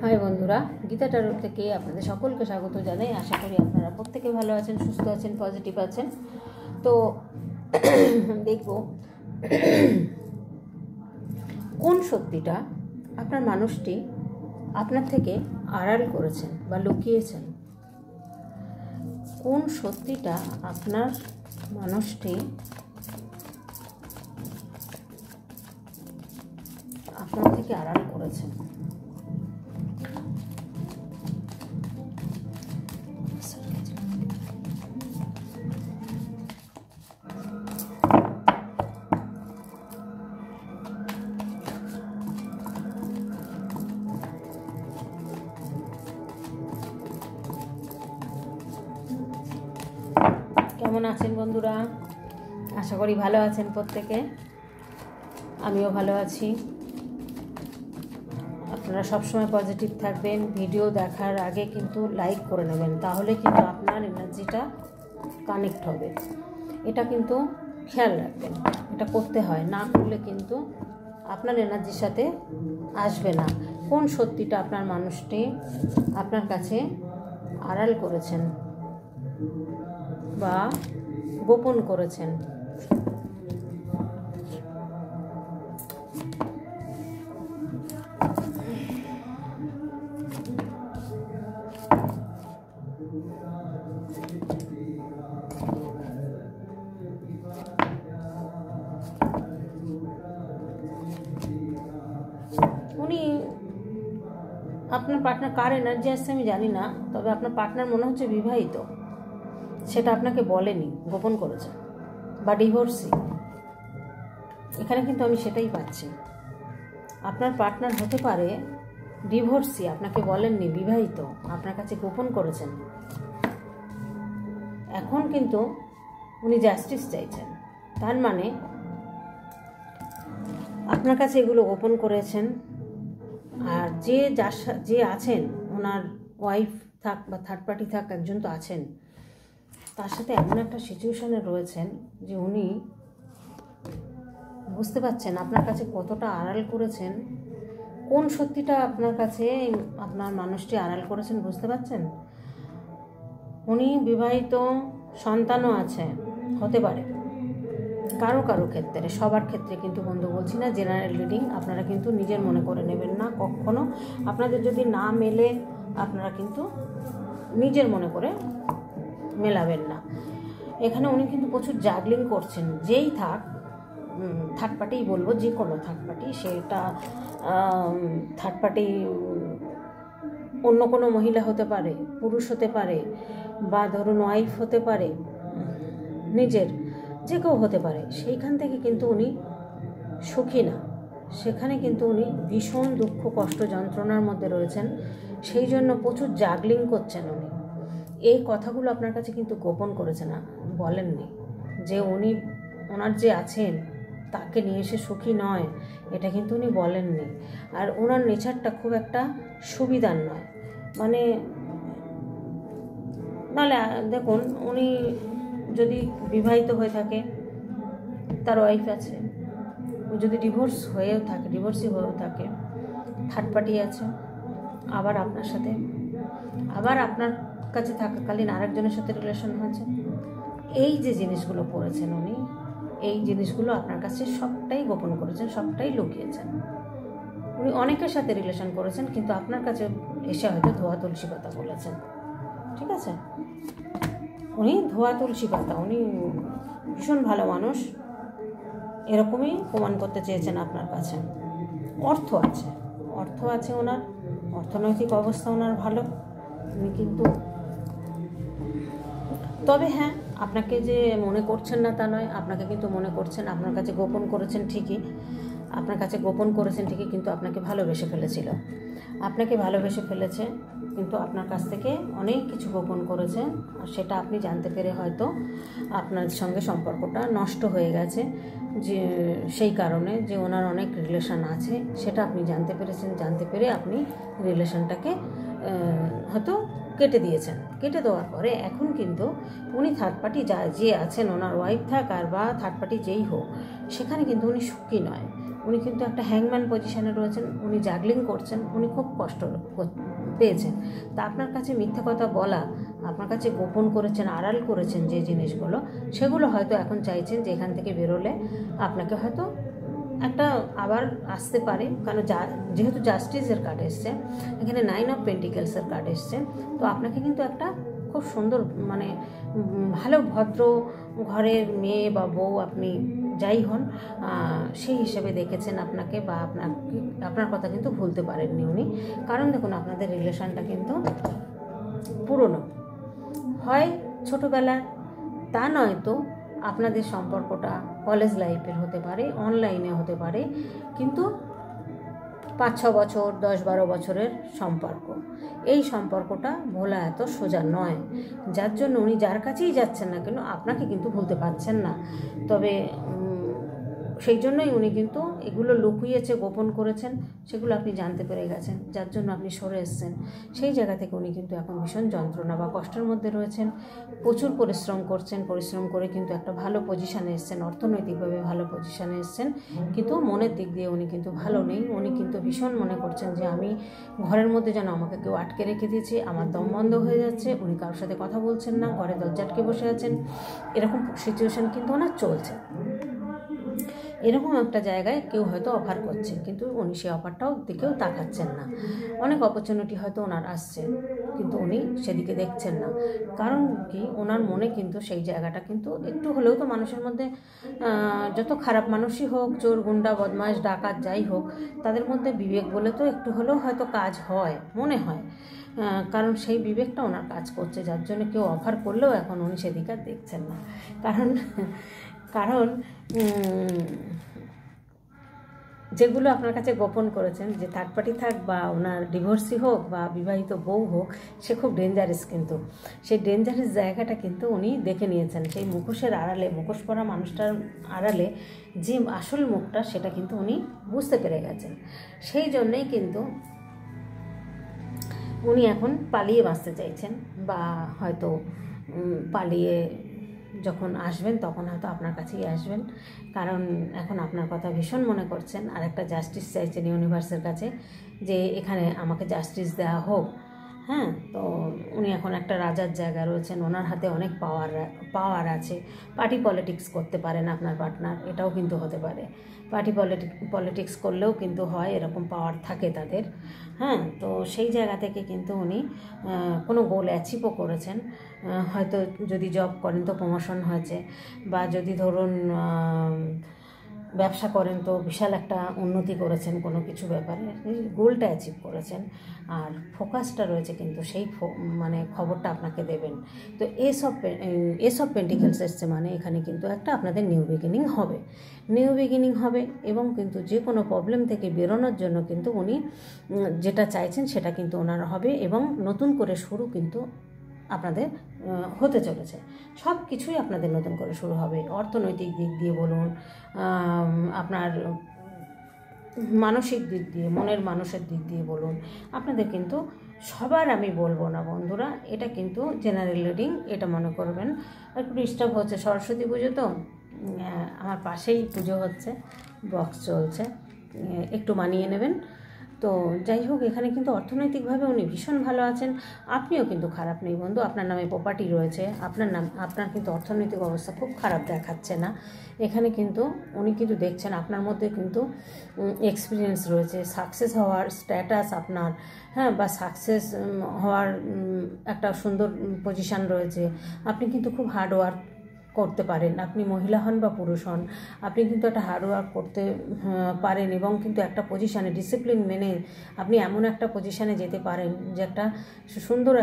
High বন্ধুরা, গীতা টারোর থেকে আপনাদের সকলকে স্বাগত জানাই। আশা করি আপনারা প্রত্যেকে ভালো আছেন, সুস্থ আছেন, পজিটিভ আছেন। তো দেখব কোন সত্যিটা আপনার মানুষটি আপনার থেকে আড়াল করেছেন বা লুকিয়েছেন। কোন সত্যিটা আপনার মানুষটি আপনার থেকে আড়াল করেছেন। কেমন আছেন বন্ধুরা? আশা করি ভালো আছেন প্রত্যেকে। আমিও ভালো আছি। আপনারা সবসময় পজিটিভ থাকবেন। ভিডিও দেখার আগে কিন্তু লাইক করে নেবেন, তাহলে কিন্তু আপনার এনার্জিটা কানেক্ট হবে। এটা কিন্তু খেয়াল রাখবেন, এটা করতে হয়, না করলে কিন্তু আপনার এনার্জির সাথে আসবে না। কোন সত্যিটা আপনার মানুষটি আপনার কাছে আড়াল করেছেন বা গোপন করেছেন। উনি আপনার পার্টনার কার এনার্জি আসছে আমি জানি না, তবে আপনার পার্টনার মনে হচ্ছে বিবাহিত। সেটা আপনাকে বলেনি, গোপন করেছে, বা ডিভোর্সি। এখানে কিন্তু আমি সেটাই পাচ্ছি। আপনার পার্টনার হতে পারে ডিভোর্সি, আপনাকে বলেননি, বিবাহিত, আপনার কাছে গোপন করেছেন। এখন কিন্তু উনি জাস্টিস চাইছেন। তার মানে আপনার কাছে এগুলো গোপন করেছেন। আর যে আছেন, ওনার ওয়াইফ থাক বা থার্ড পার্টি থাক, একজন তো আছেন, তার সাথে এমন একটা সিচুয়েশনে রয়েছেন যে উনি বুঝতে পারছেন আপনার কাছে কতটা আড়াল করেছেন। কোন সত্যিটা আপনার কাছে আপনার মানুষটি আড়াল করেছেন বুঝতে পারছেন। উনি বিবাহিত, সন্তানও আছে, হতে পারে কারো কারো ক্ষেত্রে, সবার ক্ষেত্রে কিন্তু বন্ধু বলছি না, জেনারেল রিডিং। আপনারা কিন্তু নিজের মনে করে নেবেন না কখনো। আপনাদের যদি না মেলে আপনারা কিন্তু নিজের মনে করে মেলাবেন না। এখানে উনি কিন্তু প্রচুর জাগলিং করছেন। যেই থাক, থার্ড পার্টিই বলবো, যে কোনো থার্ড পার্টি, সেটা থার্ড পার্টি অন্য কোনো মহিলা হতে পারে, পুরুষ হতে পারে, বা ধরুন ওয়াইফ হতে পারে, নিজের যে কেউ হতে পারে। সেইখান থেকে কিন্তু উনি সুখী না। সেখানে কিন্তু উনি ভীষণ দুঃখ, কষ্ট, যন্ত্রণার মধ্যে রয়েছেন। সেই জন্য প্রচুর জাগলিং করছেন উনি। এই কথাগুলো আপনার কাছে কিন্তু গোপন করেছে না, বলেননি যে উনি ওনার যে আছেন তাকে নিয়ে এসে সুখী নয়, এটা কিন্তু উনি বলেননি। আর ওনার নেচারটা খুব একটা সুবিধার নয়। মানে নাহলে দেখুন, উনি যদি বিবাহিত হয়ে থাকে, তার ওয়াইফ আছে, যদি ডিভোর্সি হয়েও থাকে, থার্ড পার্টি আছে, আবার আপনার সাথে, আবার আপনার কাছে থাকাকালীন আরেকজনের সাথে রিলেশন হয়েছে। এই যে জিনিসগুলো করেছেন উনি, এই জিনিসগুলো আপনার কাছে সবটাই গোপন করেছেন, সবটাই লুকিয়েছেন। উনি অনেকের সাথে রিলেশন করেছেন, কিন্তু আপনার কাছে এসে হয়তো ধোয়া তুলসী পাতা বলেছেন। ঠিক আছে, উনি ধোয়া তুলসী পাতা, উনি ভীষণ ভালো মানুষ, এরকমই প্রমাণ করতে চেয়েছেন আপনার কাছে। অর্থ আছে ওনার, অর্থনৈতিক অবস্থা ওনার ভালো। উনি কিন্তু, তবে হ্যাঁ, আপনাকে যে মনে করছেন না তা নয়, আপনাকে কিন্তু মনে করছেন। আপনার কাছে গোপন করেছেন ঠিকই, কিন্তু আপনাকে ভালোবেসে ফেলেছে, কিন্তু আপনার কাছ থেকে অনেক কিছু গোপন করেছে। আর সেটা আপনি জানতে পেরে হয়তো আপনার সঙ্গে সম্পর্কটা নষ্ট হয়ে গেছে, যে সেই কারণে যে ওনার অনেক রিলেশন আছে, সেটা আপনি জানতে পেরেছেন। জানতে পেরে আপনি রিলেশনটাকে হয়তো কেটে দেওয়ার পরে এখন কিন্তু উনি থার্ড পার্টি যে আছেন, ওনার ওয়াইফ থাক আর বা থার্ড পার্টি যেই হোক, সেখানে কিন্তু উনি সুখী নয়। উনি কিন্তু একটা হ্যাংম্যান পজিশানে রয়েছেন, উনি জাগলিং করছেন, উনি খুব কষ্ট পেয়েছেন। তা আপনার কাছে মিথ্যে কথা বলা, আপনার কাছে গোপন করেছেন, আড়াল করেছেন যে জিনিসগুলো, সেগুলো হয়তো এখন চাইছেন যে এখান থেকে বেরোলে আপনাকে হয়তো একটা আবার আসতে পারে। কারণ যেহেতু জাস্টিসের কার্ড এসছে, এখানে 9 অফ পেন্টিকেলসের কার্ড এসছে, তো আপনাকে কিন্তু একটা খুব সুন্দর মানে ভালো ভদ্র ঘরের মেয়ে বা বউ আপনি যাই হন, সেই হিসেবে দেখেছেন আপনাকে, বা আপনার কথা কিন্তু ভুলতে পারেননি উনি। কারণ দেখুন, আপনাদের রিলেশনটা কিন্তু পুরনো হয়, ছোটোবেলার, তা নয় তো আপনাদের সম্পর্কটা কলেজ লাইফের হতে পারে, অনলাইনে হতে পারে, কিন্তু 5-6 বছর 10-12 বছরের সম্পর্ক। এই সম্পর্কটা ভোলা এত সোজা নয়, যার জন্য উনি যার কাছেই যাচ্ছেন না কেন আপনাকে কিন্তু ভুলতে পারছেন না। তবে সেই জন্যই উনি কিন্তু এগুলো লুকিয়েছে, গোপন করেছেন, সেগুলো আপনি জানতে পেরে গেছেন, যার জন্য আপনি সরে এসছেন। সেই জায়গা থেকে উনি কিন্তু এখন ভীষণ যন্ত্রণা বা কষ্টের মধ্যে রয়েছেন, প্রচুর পরিশ্রম করছেন, পরিশ্রম করে কিন্তু একটা ভালো পজিশানে এসছেন, অর্থনৈতিকভাবে ভালো পজিশানে এসছেন, কিন্তু মনের দিক দিয়ে উনি কিন্তু ভালো নেই। উনি কিন্তু ভীষণ মনে করছেন যে আমি ঘরের মধ্যে যেন আমাকে কেউ আটকে রেখে দিয়েছে, আমার দম বন্ধ হয়ে যাচ্ছে, উনি কারোর সাথে কথা বলছেন না, ঘরে দরজা আটকে বসে আছেন, এরকম সিচুয়েশান কিন্তু ওনার চলছে। এরকম একটা জায়গায় কেউ হয়তো অফার করছে, কিন্তু উনি সেই অফারটাও দিকেও তাকাচ্ছেন না। অনেক অপরচুনিটি হয়তো ওনার আসছে, কিন্তু উনি সেদিকে দেখছেন না। কারণ কি, ওনার মনে কিন্তু সেই জায়গাটা কিন্তু একটু হলেও তো মানুষের মধ্যে, যত খারাপ মানুষই হোক, চোর গুন্ডা বদমাশ ডাকাত যাই হোক, তাদের মধ্যে বিবেক বলে তো একটু হলেও হয়তো কাজ হয়, মনে হয়। কারণ সেই বিবেকটা ওনার কাজ করছে, যার জন্য কেউ অফার করলেও এখন উনি সেদিকে আর দেখছেন না। কারণ যেগুলো আপনার কাছে গোপন করেছেন, যে থার্ড পার্টি থাক বা ওনার ডিভোর্সি হোক বা বিবাহিত বউ হোক, সে খুব ডেঞ্জারাস, কিন্তু সেই ডেঞ্জারাস জায়গাটা কিন্তু উনি দেখে নিয়েছেন। সেই মুখোশের আড়ালে, মুখোশ পরা মানুষটার আড়ালে যে আসল মুখটা, সেটা কিন্তু উনি বুঝতে পেরে গেছেন। সেই জন্যেই কিন্তু উনি এখন পালিয়ে বাঁচতে চাইছেন, বা হয়তো পালিয়ে যখন আসবেন তখন হয়তো আপনার কাছেই আসবেন, কারণ এখন আপনার কথা ভীষণ মনে করছেন, আর একটা জাস্টিস চাইছেন ইউনিভার্সের কাছে, যে এখানে আমাকে জাস্টিস দেওয়া হোক। হ্যাঁ, তো উনি এখন একটা রাজার জায়গা রয়েছেন, ওনার হাতে অনেক পাওয়ার আছে। পার্টি পলিটিক্স করতে পারেন আপনার পার্টনার, এটাও কিন্তু হতে পারে। পার্টি পলিটিক্স করলেও কিন্তু হয়, এরকম পাওয়ার থাকে তাদের। হ্যাঁ, তো সেই জায়গা থেকে কিন্তু উনি কোনো গোল অ্যাচিভও করেছেন। হয়তো যদি জব করেন তো প্রমোশন হয়েছে, বা যদি ধরুন ব্যবসা করেন তো বিশাল একটা উন্নতি করেছেন কোনো কিছু ব্যাপারে, গোলটা অ্যাচিভ করেছেন, আর ফোকাসটা রয়েছে কিন্তু সেই মানে খবরটা আপনাকে দেবেন। তো এসব পেন্টিকেলস এসছে, মানে এখানে কিন্তু একটা আপনাদের নিউ বিগিনিং হবে, এবং কিন্তু যে কোনো প্রবলেম থেকে বেরোনোর জন্য কিন্তু উনি যেটা চাইছেন সেটা কিন্তু ওনার হবে, এবং নতুন করে শুরু কিন্তু আপনাদের হতে চলেছে। সব কিছুই আপনাদের নতুন করে শুরু হবে, অর্থনৈতিক দিক দিয়ে বলুন, আপনার মানসিক দিক দিয়ে, মনের মানুষের দিক দিয়ে বলুন, আপনাদের কিন্তু সবার আমি বলবো না বন্ধুরা, এটা কিন্তু জেনারেল রিডিং, এটা মনে করবেন। একটু ডিস্টার্ব হচ্ছে, সরস্বতী পুজো তো, আমার পাশেই পুজো হচ্ছে, বক্স চলছে, একটু মানিয়ে নেবেন। তো যাই হোক, এখানে কিন্তু অর্থনৈতিকভাবে উনি ভীষণ ভালো আছেন, আপনিও কিন্তু খারাপ নেই বন্ধু, আপনার নামে প্রপার্টি রয়েছে, আপনার কিন্তু অর্থনৈতিক অবস্থা খুব খারাপ দেখাচ্ছে না। এখানে কিন্তু উনি কিন্তু দেখছেন আপনার মধ্যে কিন্তু এক্সপিরিয়েন্স রয়েছে, সাকসেস হওয়ার স্ট্যাটাস আপনার, হ্যাঁ, বা সাকসেস হওয়ার একটা সুন্দর পজিশান রয়েছে। আপনি কিন্তু খুব হার্ড ওয়ার্ক করতে পারেন, আপনি মহিলা হন বা পুরুষ হন, আপনি কিন্তু একটা হার্ডওয়ার্ক করতে পারেন, এবং কিন্তু একটা পজিশানে ডিসিপ্লিন মেনে আপনি এমন একটা পজিশানে যেতে পারেন যে একটা সুন্দর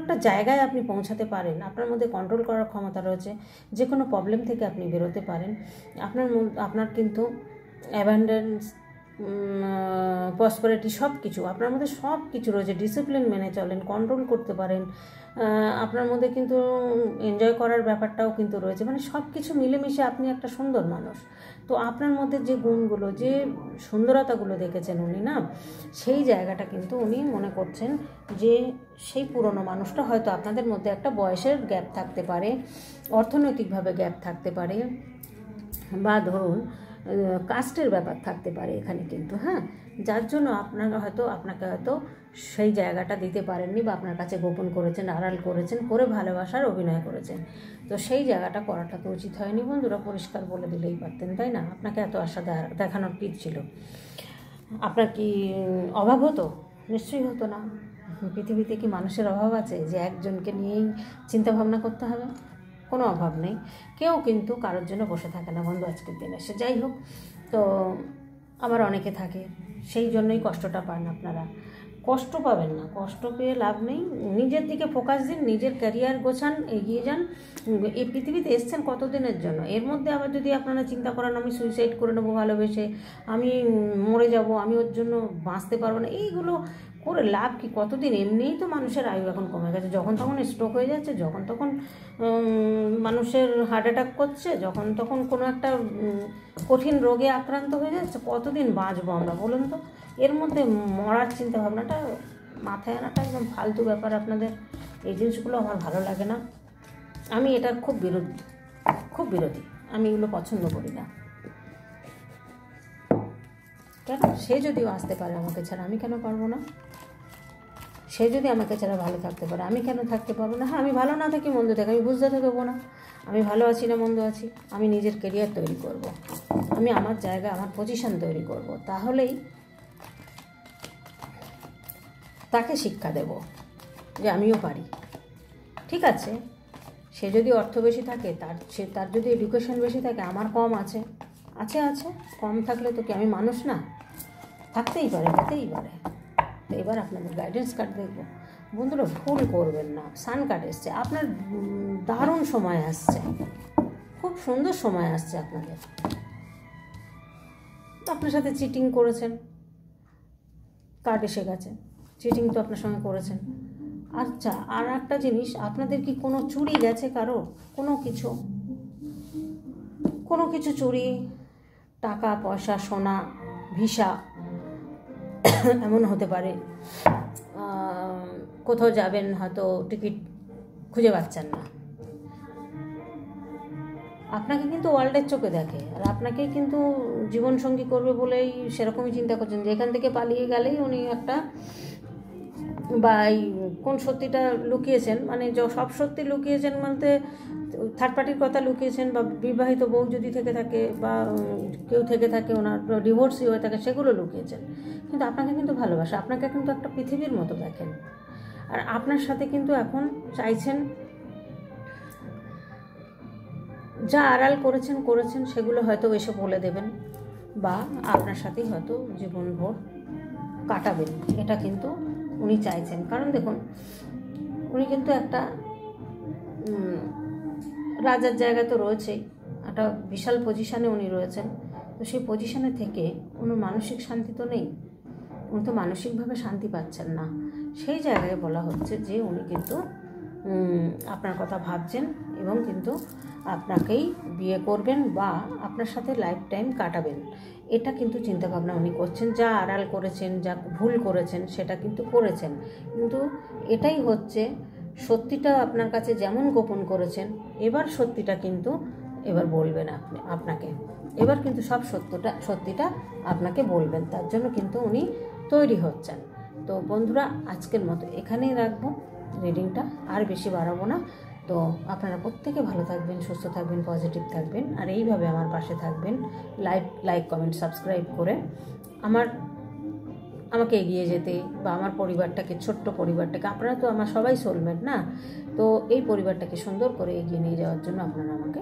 একটা জায়গায় আপনি পৌঁছাতে পারেন। আপনার মধ্যে কন্ট্রোল করার ক্ষমতা রয়েছে, যে কোনো প্রবলেম থেকে আপনি বেরোতে পারেন। আপনার কিন্তু অ্যাবান্ডেন্স, প্রসপারিটি সব কিছু আপনার মধ্যে সব কিছু রয়েছে, ডিসিপ্লিন মেনে চলেন, কন্ট্রোল করতে পারেন, আপনার মধ্যে কিন্তু এনজয় করার ব্যাপারটাও কিন্তু রয়েছে, মানে সব কিছু মিলেমিশে আপনি একটা সুন্দর মানুষ। তো আপনার মধ্যে যে গুণগুলো, যে সুন্দরতাগুলো দেখেছেন উনি না, সেই জায়গাটা কিন্তু উনি মনে করছেন যে সেই পুরনো মানুষটা হয়তো আপনাদের মধ্যে একটা বয়সের গ্যাপ থাকতে পারে, অর্থনৈতিকভাবে গ্যাপ থাকতে পারে, বা ধরুন কাস্টের ব্যাপার থাকতে পারে এখানে কিন্তু, হ্যাঁ, যার জন্য আপনাকে হয়তো সেই জায়গাটা দিতে পারেননি, বা আপনার কাছে গোপন করেছেন, আড়াল করেছেন, করে ভালোবাসার অভিনয় করেছেন। তো সেই জায়গাটা করাটা তো উচিত হয়নি বন্ধুরা, পরিষ্কার বলে দিলেই পারতেন, তাই না? আপনাকে এত আশা দেখানোর কী ছিল? আপনার কি অভাব হতো? নিশ্চয়ই হতো না। পৃথিবীতে কি মানুষের অভাব আছে যে একজনকে নিয়েই চিন্তা ভাবনা করতে হবে? কোনো অভাব নেই। কেউ কিন্তু কারোর জন্য বসে থাকে না বন্ধু আজকের দিনে। সে যাই হোক, তো আবার অনেকে থাকে, সেই জন্যই কষ্টটা পান আপনারা। কষ্ট পাবেন না, কষ্ট পেয়ে লাভ নেই। নিজের দিকে ফোকাস দিন, নিজের ক্যারিয়ার গোছান, এগিয়ে যান। এই পৃথিবীতে এসছেন কতদিনের জন্য? এর মধ্যে আবার যদি আপনারা চিন্তা করেন আমি সুইসাইড করে নেবো ভালোবেসে, আমি মরে যাব, আমি ওর জন্য বাঁচতে পারবো না, এইগুলো করে লাভ কি? কতদিন? এমনিই তো মানুষের আয়ু এখন কমে গেছে, যখন তখন স্ট্রোক হয়ে যাচ্ছে, যখন তখন মানুষের হার্ট অ্যাটাক করছে, যখন তখন কোনো একটা কঠিন রোগে আক্রান্ত হয়ে যাচ্ছে। কতদিন বাঁচবো আমরা বলুন তো? এর মধ্যে মরার চিন্তা ভাবনাটা মাথায় আনাটা একদম ফালতু ব্যাপার আপনাদের। এই জিনিসগুলো আমার ভালো লাগে না, আমি এটার খুব বিরোধী। আমি এগুলো পছন্দ করি না। কেন? সে যদিও আসতে পারে আমাকে ছাড়া, আমি কেন পারবো না? সে যদি আমাকে ছাড়া ভালো থাকতে পারে, আমি কেন থাকতে পারবো না? হ্যাঁ, আমি ভালো না থাকি, মন্দ থাকি, আমি বুঝতে থাকবো না। আমি ভালো আছি না মন্দ আছি, আমি নিজের কেরিয়ার তৈরি করব, আমি আমার জায়গা, আমার পজিশন তৈরি করব। তাহলেই তাকে শিক্ষা দেব যে আমিও পারি। ঠিক আছে, সে যদি অর্থ বেশি থাকে, তার যদি এডুকেশন বেশি থাকে, আমার কম আছে, কম থাকলে তো কি আমি মানুষ না? থাকতেই পারে, হতেই পারে। তো এবার আপনাদের গাইডেন্স কার্ড দেখব বন্ধুরা। ভুল করবেন না, সান কার্ড এসছে, আপনার দারুণ সময় আসছে, খুব সুন্দর সময় আসছে আপনাদের। তো আপনার সাথে চিটিং করেছেন, কার্ড এসে গেছে, চিটিং তো আপনার সঙ্গে করেছেন। আচ্ছা, আর একটা জিনিস, আপনাদের কি কোনো চুরি গেছে কারো? কোনো কিছু চুরি, টাকা পয়সা, সোনা, ভিসা, এমন হতে পারে। কোথাও যাবেন, হয়তো টিকিট খুঁজে পাচ্ছেন না। আপনাকে কিন্তু ওয়ার্ল্ডের চোখে দেখে, আর আপনাকেই কিন্তু জীবনসঙ্গী করবে বলেই সেরকমই চিন্তা করছেন যে এখান থেকে পালিয়ে গেলেই উনি একটা, বা কোন সত্যিটা লুকিয়েছেন, মানে সব সত্যি লুকিয়েছেন বলতে থার্ড পার্টির কথা লুকিয়েছেন, বা বিবাহিত বউ যদি থেকে থাকে, বা কেউ থেকে থাকে, ওনার ডিভোর্সই হয়ে থাকে, সেগুলো লুকিয়েছেন। কিন্তু আপনাকে কিন্তু ভালোবাসে, আপনাকে কিন্তু একটা পৃথিবীর মতো দেখেন। আর আপনার সাথে কিন্তু এখন চাইছেন, যা আড়াল করেছেন সেগুলো হয়তো এসে বলে দেবেন, বা আপনার সাথেই হয়তো জীবনভর কাটাবেন, এটা কিন্তু উনি চাইছেন। কারণ দেখুন, উনি কিন্তু একটা রাজার জায়গা তো রয়েছেই, একটা বিশাল পজিশানে উনি রয়েছেন। তো সেই পজিশানে থেকে ওনার মানসিক শান্তি তো নেই, উনি তো মানসিকভাবে শান্তি পাচ্ছেন না। সেই জায়গায় বলা হচ্ছে যে উনি কিন্তু আপনার কথা ভাবছেন, এবং কিন্তু আপনাকেই বিয়ে করবেন, বা আপনার সাথে লাইফ টাইম কাটাবেন, এটা কিন্তু চিন্তাভাবনা উনি করছেন। যা আড়াল করেছেন, যা ভুল করেছেন, সেটা কিন্তু করেছেন, কিন্তু এটাই হচ্ছে সত্যিটা আপনার কাছে যেমন গোপন করেছেন, এবার সত্যিটা কিন্তু এবার বলবেন আপনাকে, এবার কিন্তু সব সত্যিটা আপনাকে বলবেন। তার জন্য কিন্তু উনি তৈরি হচ্ছেন। তো বন্ধুরা, আজকের মতো এখানেই রাখবো রিডিংটা, আর বেশি বাড়াবো না। তো আপনারা প্রত্যেকে ভালো থাকবেন, সুস্থ থাকবেন, পজিটিভ থাকবেন, আর এইভাবে আমার পাশে থাকবেন, লাইক কমেন্ট সাবস্ক্রাইব করে আমাকে এগিয়ে যেতে, বা আমার পরিবারটাকে, ছোট্ট পরিবারটাকে, আপনারা তো আমার সবাই সোলমেট না, তো এই পরিবারটাকে সুন্দর করে এগিয়ে নিয়ে যাওয়ার জন্য আপনারা আমাকে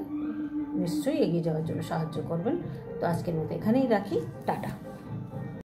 নিশ্চয়ই এগিয়ে যাওয়ার জন্য সাহায্য করবেন। তো আজকের মতো এখানেই রাখি, টাটা।